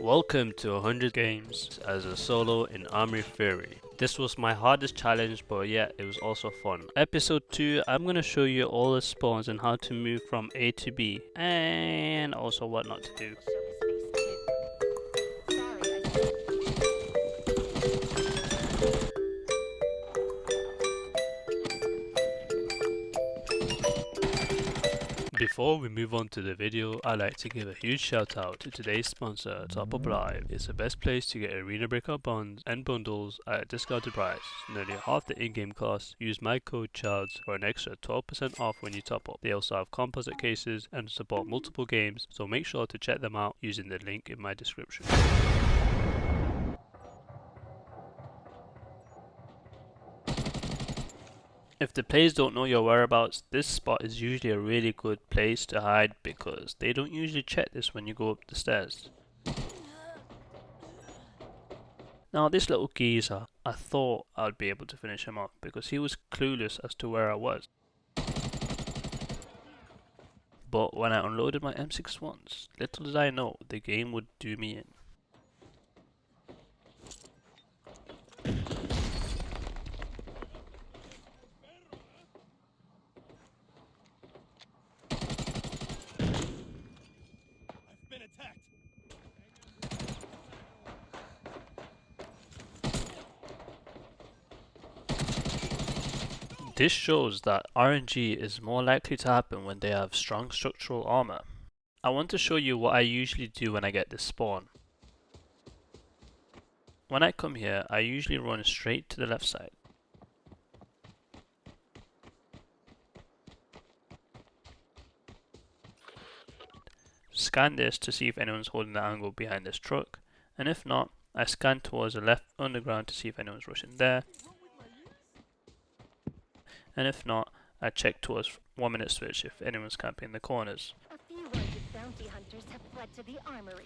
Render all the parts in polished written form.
Welcome to 100 games as a solo in Armory Fury. This was my hardest challenge, but yet it was also fun. Episode 2, I'm going to show you all the spawns and how to move from A to B, and also what not to do. Before we move on to the video, I'd like to give a huge shout out to today's sponsor, Top Up Live. It's the best place to get arena breakout bonds and bundles at a discounted price, nearly half the in-game cost. Use my code CHILDS for an extra 12% off when you top up. They also have composite cases and support multiple games, so make sure to check them out using the link in my description. If the players don't know your whereabouts, this spot is usually a really good place to hide because they don't usually check this when you go up the stairs. Now this little geezer, I thought I'd be able to finish him off because he was clueless as to where I was. But when I unloaded my M6 once, little did I know the game would do me in. This shows that RNG is more likely to happen when they have strong structural armor. I want to show you what I usually do when I get this spawn. When I come here, I usually run straight to the left side. Scan this to see if anyone's holding the angle behind this truck, and if not, I scan towards the left underground to see if anyone's rushing there. And if not, I check towards 1 minute switch if anyone's camping in the corners. A few wanted bounty hunters have fled to the armory.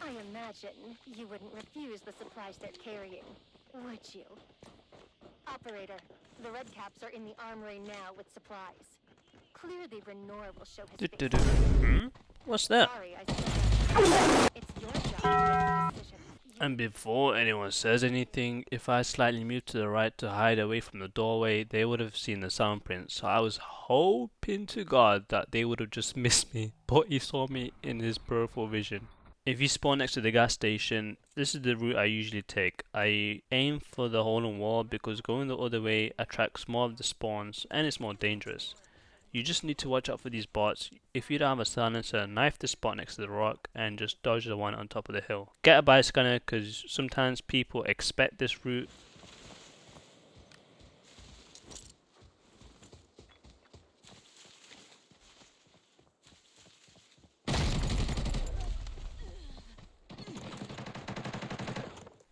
I imagine you wouldn't refuse the supplies they're carrying, would you? Operator, the red caps are in the armory now with supplies. Clearly Renor will show his face. What's that? Sorry, I said it's your job to make the decision. And before anyone says anything, if I slightly moved to the right to hide away from the doorway, they would have seen the sound print. So I was hoping to God that they would have just missed me, but he saw me in his peripheral vision. If you spawn next to the gas station, this is the route I usually take. I aim for the hole in wall because going the other way attracts more of the spawns and it's more dangerous. You just need to watch out for these bots. If you don't have a silencer, knife the spot next to the rock and just dodge the one on top of the hill. Get a bias scanner because sometimes people expect this route.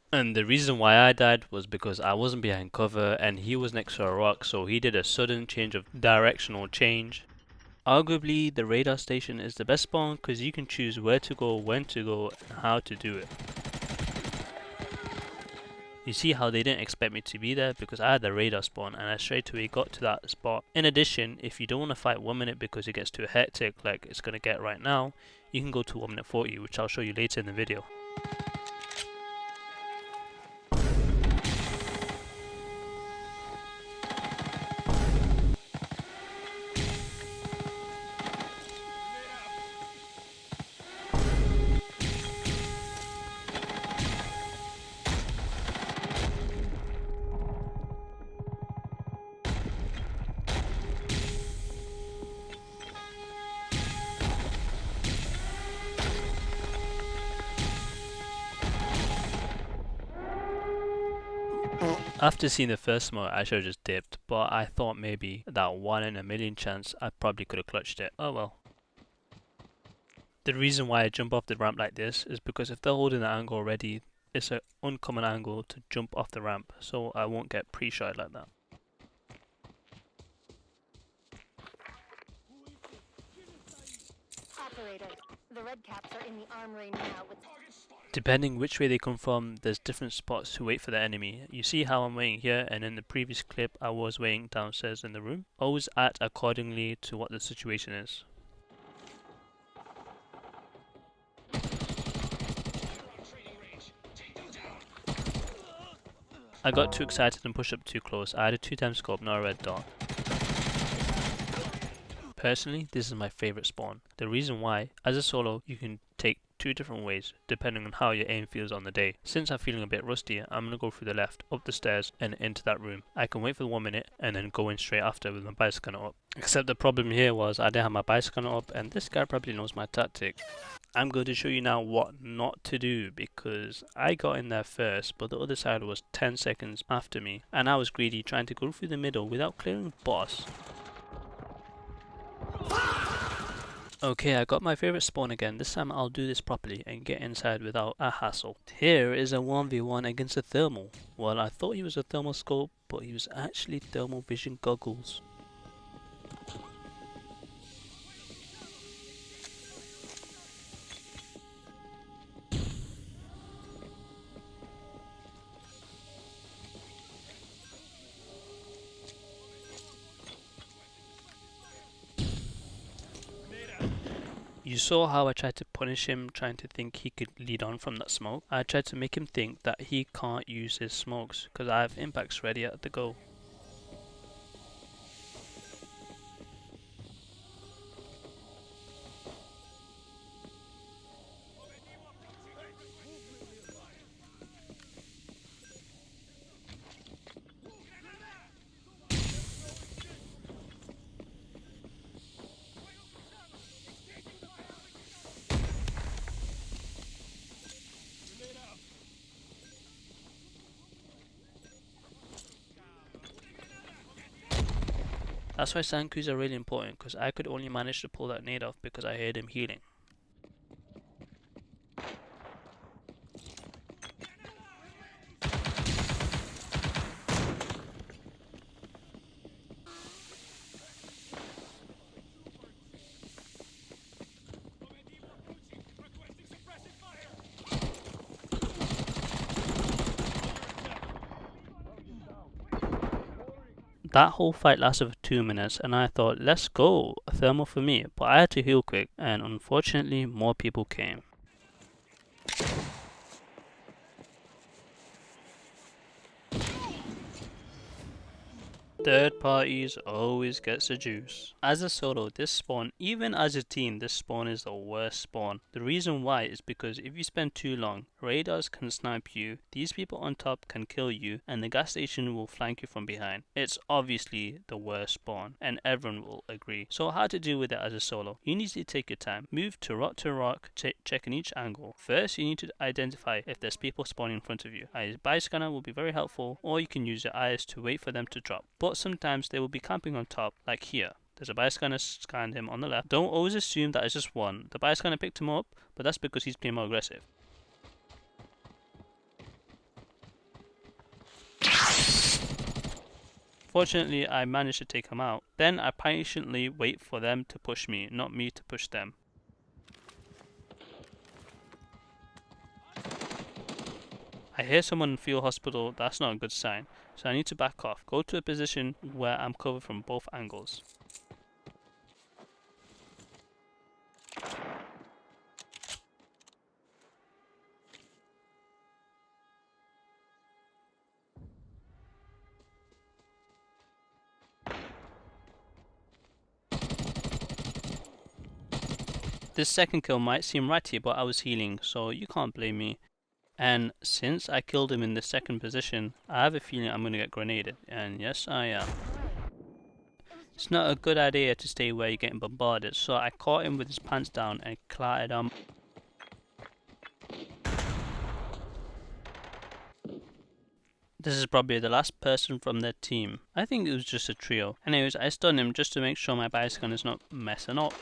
And the reason why I died was because I wasn't behind cover and he was next to a rock, so he did a sudden change of directional change. Arguably, the radar station is the best spawn because you can choose where to go, when to go, and how to do it. You see how they didn't expect me to be there because I had the radar spawn and I straight away got to that spot. In addition, if you don't want to fight 1 minute because it gets too hectic like it's going to get right now, you can go to 1 minute 40, which I'll show you later in the video. After seeing the first smoke, I should have just dipped, but I thought maybe that 1 in a million chance I probably could have clutched it. Oh well. The reason why I jump off the ramp like this is because if they're holding the angle already, it's an uncommon angle to jump off the ramp, so I won't get pre-shot like that. Operator, the red caps are in the armory now with... Depending which way they come from, there's different spots to wait for the enemy. You see how I'm waiting here, and in the previous clip I was waiting downstairs in the room. Always act accordingly to what the situation is. I got too excited and pushed up too close. I had a 2x scope, not a red dot. Personally, this is my favourite spawn. The reason why, as a solo, you can take two different ways depending on how your aim feels on the day. Since I'm feeling a bit rusty, I'm going to go through the left, up the stairs and into that room. I can wait for 1 minute and then go in straight after with my bicycle up. Except the problem here was I didn't have my bicycle up, and this guy probably knows my tactic. I'm going to show you now what not to do, because I got in there first but the other side was 10 seconds after me and I was greedy trying to go through the middle without clearing boss. Okay, I got my favourite spawn again. This time I'll do this properly and get inside without a hassle. Here is a 1v1 against a thermal. Well, I thought he was a thermal scope, but he was actually thermal vision goggles. You saw how I tried to punish him, trying to think he could lead on from that smoke. I tried to make him think that he can't use his smokes because I have impacts ready at the go. That's why Sankus are really important, because I could only manage to pull that nade off because I heard him healing. That whole fight lasted for 2 minutes and I thought, let's go, a thermal for me, but I had to heal quick and unfortunately more people came. Third parties always gets the juice. As a solo, this spawn, even as a team, this spawn is the worst spawn. The reason why is because if you spend too long, radars can snipe you, these people on top can kill you, and the gas station will flank you from behind. It's obviously the worst spawn, and everyone will agree. So how to deal with it as a solo? You need to take your time. Move to rock, checking each angle. First, you need to identify if there's people spawning in front of you. A byscanner will be very helpful, or you can use your eyes to wait for them to drop. But sometimes they will be camping on top, like here. There's a byscanner scanned him on the left. Don't always assume that it's just one. The byscanner picked him up, but that's because he's being more aggressive. Fortunately, I managed to take him out. Then I patiently wait for them to push me, not me to push them. I hear someone in field hospital, that's not a good sign, so I need to back off. Go to a position where I'm covered from both angles. This second kill might seem ratty, but I was healing, so you can't blame me. And since I killed him in the second position, I have a feeling I'm going to get grenaded, and yes I am. It's not a good idea to stay where you're getting bombarded, so I caught him with his pants down and clattered him. This is probably the last person from their team. I think it was just a trio. Anyways, I stunned him just to make sure my bicycle is not messing up.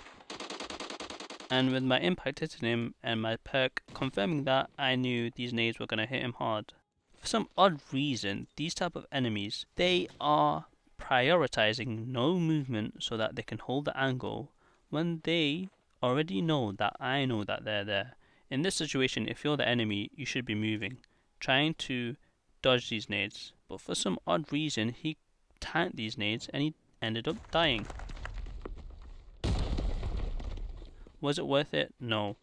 And with my impact hitting him and my perk confirming that, I knew these nades were going to hit him hard. For some odd reason, these type of enemies, they are prioritizing no movement so that they can hold the angle when they already know that I know that they're there. In this situation, if you're the enemy, you should be moving, trying to dodge these nades. But for some odd reason, he tanked these nades and he ended up dying. Was it worth it? No.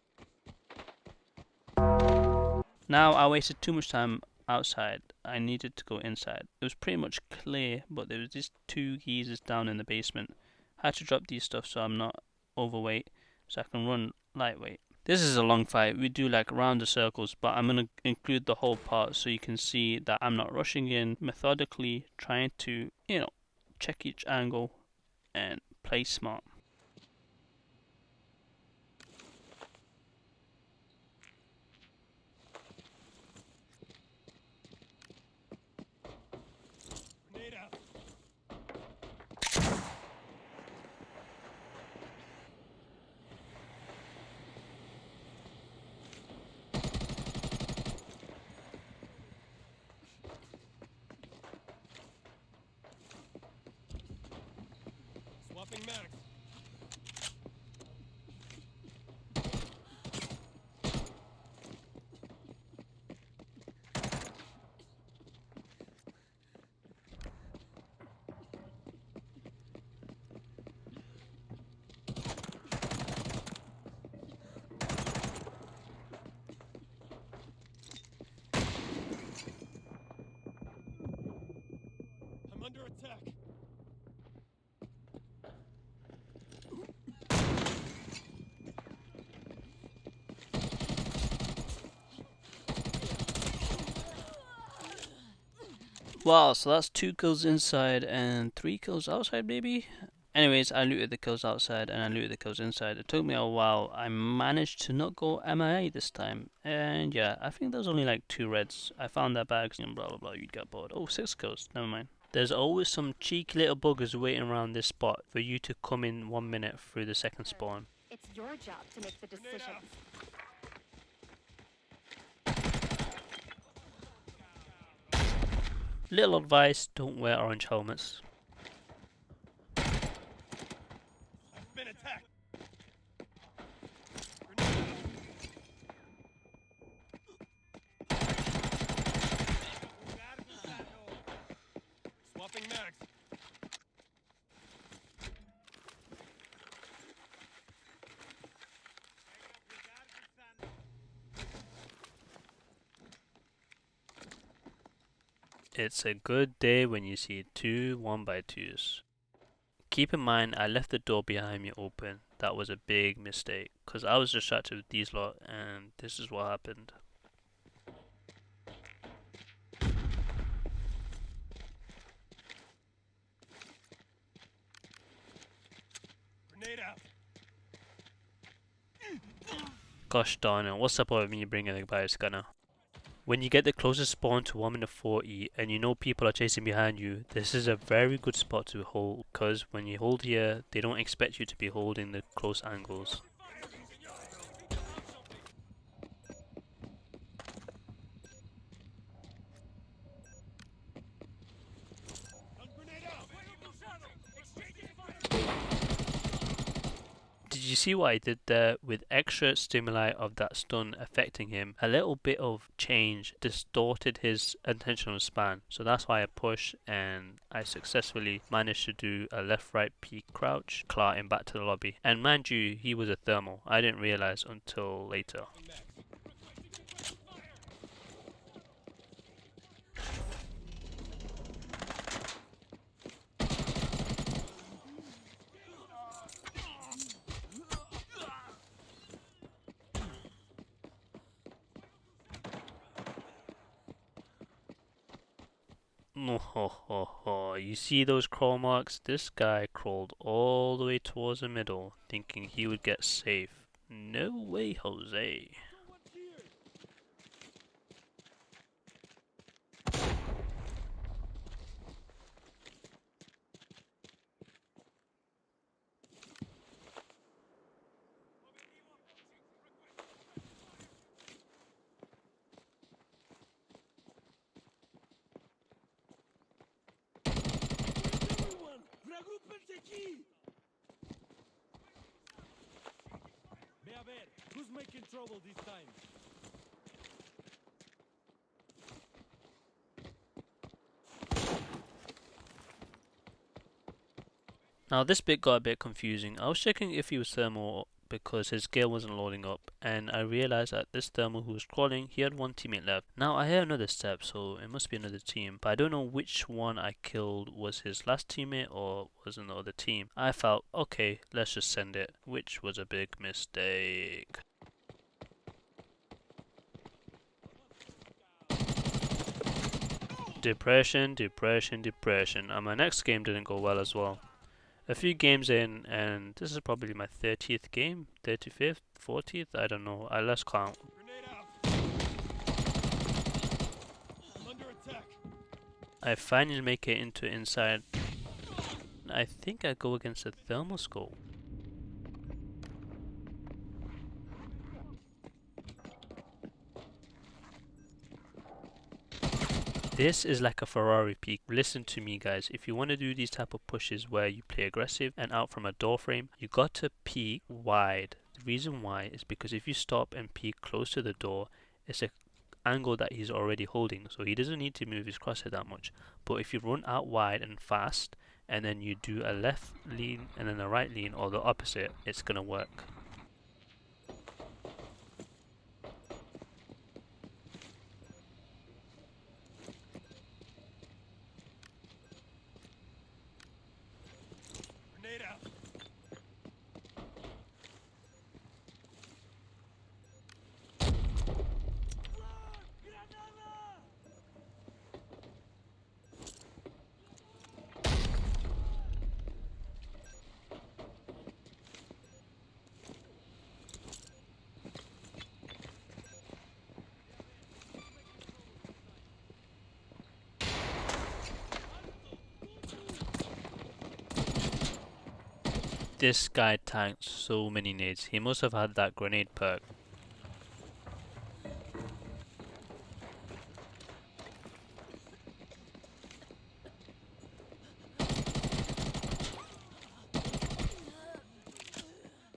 Now I wasted too much time outside. I needed to go inside. It was pretty much clear, but there was these two geezers down in the basement. I had to drop these stuff so I'm not overweight, so I can run lightweight. This is a long fight. We do like round the circles, but I'm going to include the whole part so you can see that I'm not rushing in, methodically trying to, check each angle and play smart. Swapping max. I'm under attack. Wow, so that's 2 kills inside and 3 kills outside, maybe? Anyways, I looted the kills outside and I looted the kills inside. It took me a while. I managed to not go MIA this time. And yeah, I think there's only like 2 reds. I found that bag and blah blah blah, you'd get bored. Oh, 6 kills, never mind. There's always some cheeky little buggers waiting around this spot for you to come in 1 minute through the second spawn. It's your job to make the decisions. Little advice, don't wear orange helmets. I've been attacked. Swapping max. It's a good day when you see 2 1x2s. Keep in mind, I left the door behind me open. That was a big mistake, because I was distracted with these lot, and this is what happened. Grenade out. Gosh darn it, what's the point of me bringing the bioscanner? When you get the closest spawn to 1 minute 40 and you know people are chasing behind you, this is a very good spot to hold, because when you hold here, they don't expect you to be holding the close angles. Grenade out. Did you see what I did there? With extra stimuli of that stun affecting him, a little bit of change distorted his attentional span. So that's why I pushed and I successfully managed to do a left right peek crouch, clarting back to the lobby. And mind you, he was a thermal. I didn't realize until later. Oh, you see those crawl marks? This guy crawled all the way towards the middle, thinking he would get safe. No way, Jose. Ve a ver, who's making trouble this time? Now this bit got a bit confusing. I was checking if he was thermal because his gear wasn't loading up, and I realized that this thermal who was crawling, he had one teammate left. Now I hear another step, so it must be another team, but I don't know which one I killed was his last teammate or was in the other team. I felt, okay, let's just send it, which was a big mistake. Depression, depression, depression, and my next game didn't go well as well. A few games in, and this is probably my 30th game, 35th, 40th, I don't know, I lost count. Grenade out. I'm under attack. I finally make it into inside. I think I go against a thermal scope. This is like a Ferrari peak. Listen to me guys, if you want to do these type of pushes where you play aggressive and out from a door frame, you got to peek wide. The reason why is because if you stop and peek close to the door, it's an angle that he's already holding, so he doesn't need to move his crosshair that much. But if you run out wide and fast, and then you do a left lean and then a right lean or the opposite, it's gonna work. Grenade out. This guy tanked so many nades. He must have had that grenade perk.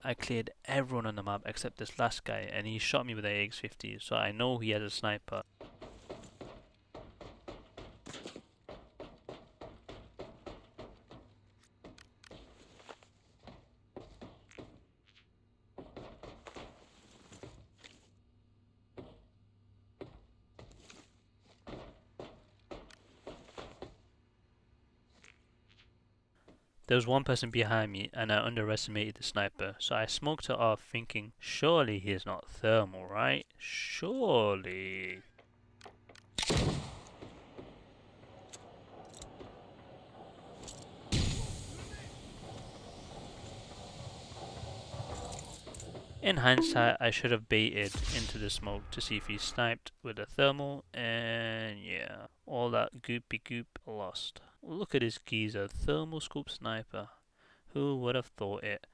I cleared everyone on the map except this last guy, and he shot me with an AX-50, so I know he has a sniper. There was one person behind me and I underestimated the sniper, so I smoked it off thinking, surely he is not thermal, right? Surely. In hindsight, I should have baited into the smoke to see if he sniped with a thermal, and yeah, all that goopy goop lost. Look at this geezer, thermal scope sniper. Who would have thought it?